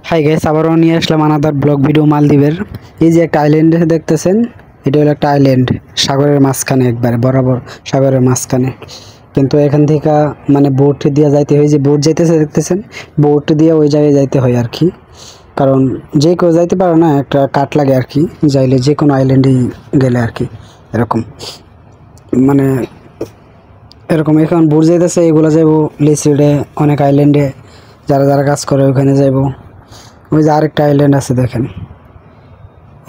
Hi guys, আবারও নিয়ে আসলাম another blog video মালদ্বীপের। এই যে একটা আইল্যান্ড দেখতেছেন, এটা হলো একটা আইল্যান্ড সাগরের মাঝখানে, একবারে বরাবর সাগরের মাঝখানে। কিন্তু এখান থেকে মানে বোট দিয়ে যাইতে হয়, যে বোট যাইতেছে দেখতেছেন, বোট দিয়ে ওই জায়গায় যাইতে হয় আর কি। কারণ যে কেউ যাইতে পারে না, একটা কাট লাগে আর কি, যাইলে যে কোনো আইল্যান্ডেই গেলে আর কি। এরকম মানে এরকম এখন বোট যাইতেছে, এগুলো যাইবো লিসিডে, অনেক আইল্যান্ডে যারা যারা কাজ করে ওখানে যাইবো। ওই যে আরেকটা আইল্যান্ড আছে দেখেন,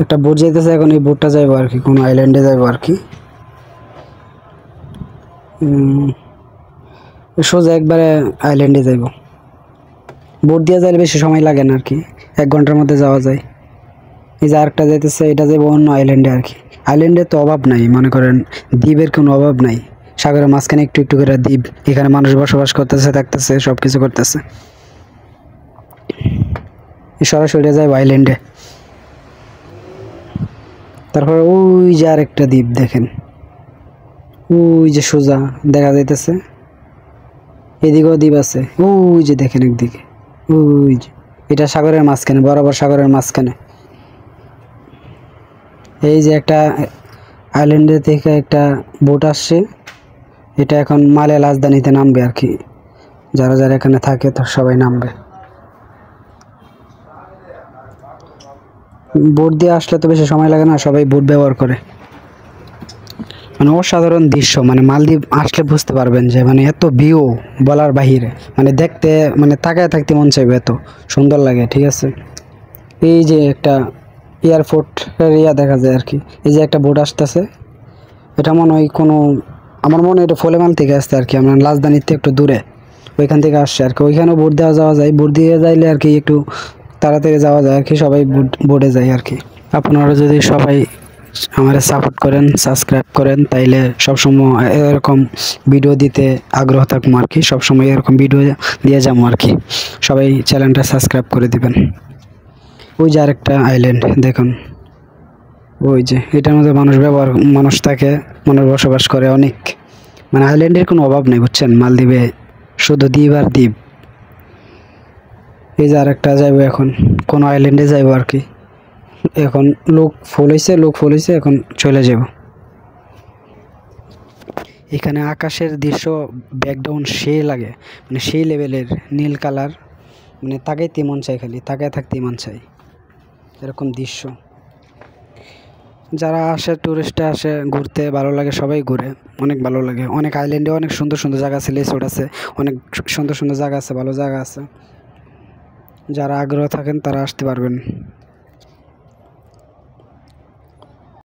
একটা বোট যাইতেছে, এখন এই বোটটা যাইবো আর কি, কোনো আইল্যান্ডে যাইবো আর কি। সোজা একবারে আইল্যান্ডে যাইবো। বোট দিয়ে যাইলে বেশি সময় লাগে না আর কি, 1 ঘন্টার মধ্যে যাওয়া যায়। এই যে আরেকটা যাইতেছে, এটা যাইবো অন্য আইল্যান্ডে আর কি। আইল্যান্ডের তো অভাব নাই, মনে করেন দ্বীপের কোনো অভাব নাই। সাগরের মাঝখানে একটু একটু করে দ্বীপ, এখানে মানুষ বসবাস করতেছে, থাকতেছে, সব কিছু করতেছে। সরাসরি যাইবো আইল্যান্ডে। তারপরে ওই যে আরেকটা দ্বীপ দেখেন, ওই যে সোজা দেখা যাইতেছে, এদিকেও দ্বীপ আছে, ওই যে দেখেন একদিকে, ওই যে এটা সাগরের মাঝখানে, বরাবর সাগরের মাঝখানে। এই যে একটা আইল্যান্ডের থেকে একটা বোট আসছে, এটা এখন মালে রাজধানীতে নামবে আর কি। যারা যারা এখানে থাকে তো সবাই নামবে। বোট দিয়ে আসলে তো বেশি সময় লাগে না, সবাই বোট ব্যবহার করে। মানে অসাধারণ দৃশ্য, মানে মালদ্বীপ আসলে বুঝতে পারবেন যে মানে এত ভিউ বলার বাহিরে, মানে দেখতে মানে তাকায় থাকতে মন চাইবে, এত সুন্দর লাগে। ঠিক আছে, এই যে একটা এয়ারপোর্ট এরিয়া দেখা যায় আর কি। এই যে একটা বোট আসতেছে, এটা মনে হয় কোনো, আমার মনে হয় এটা ফলেমাল থেকে আসছে আর কি, আমরা রাজধানীর থেকে একটু দূরে, ওইখান থেকে আসছে আর কি। ওইখানেও বোট দেওয়া যাওয়া যায়, বোট দিয়ে যাইলে আর কি একটু তাড়াতাড়ি যাওয়া যায় আর কি, সবাই বোটে যায় আর কি। আপনারা যদি সবাই আমারে সাপোর্ট করেন, সাবস্ক্রাইব করেন, তাইলে সবসময় এরকম ভিডিও দিতে আগ্রহ থাকবো আর কি, সবসময় এরকম ভিডিও দিয়ে যাবো আর কি। সবাই চ্যানেলটা সাবস্ক্রাইব করে দিবেন। ওই যে আরেকটা আইল্যান্ড দেখুন, ওই যে এটার মধ্যে মানুষ থাকে, মানুষ বসবাস করে অনেক। মানে আইল্যান্ডের কোনো অভাব নেই বুঝছেন, মালদ্বীপে শুধু দ্বীপ আর দ্বীপ। এই যে আরেকটা যাইবো এখন, কোনো আইল্যান্ডে যাইবো আর কি। এখন লোক ফুল হয়েছে, এখন চলে যাব। এখানে আকাশের দৃশ্য ব্যাকগ্রাউন্ড সেই লাগে, মানে সেই লেভেলের নীল কালার, মানে তাকাইতে মন চাই, খালি তাকায় থাকতে মন চাই, এরকম দৃশ্য। যারা আসে, টুরিস্টরা আসে ঘুরতে, ভালো লাগে, সবাই ঘুরে, অনেক ভালো লাগে। অনেক আইল্যান্ডে অনেক সুন্দর সুন্দর জায়গা আছে, রিসোর্ট আছে, অনেক সুন্দর সুন্দর জায়গা আছে, ভালো জায়গা আছে। যারা আগ্রহ থাকেন তারা আসতে পারবেন।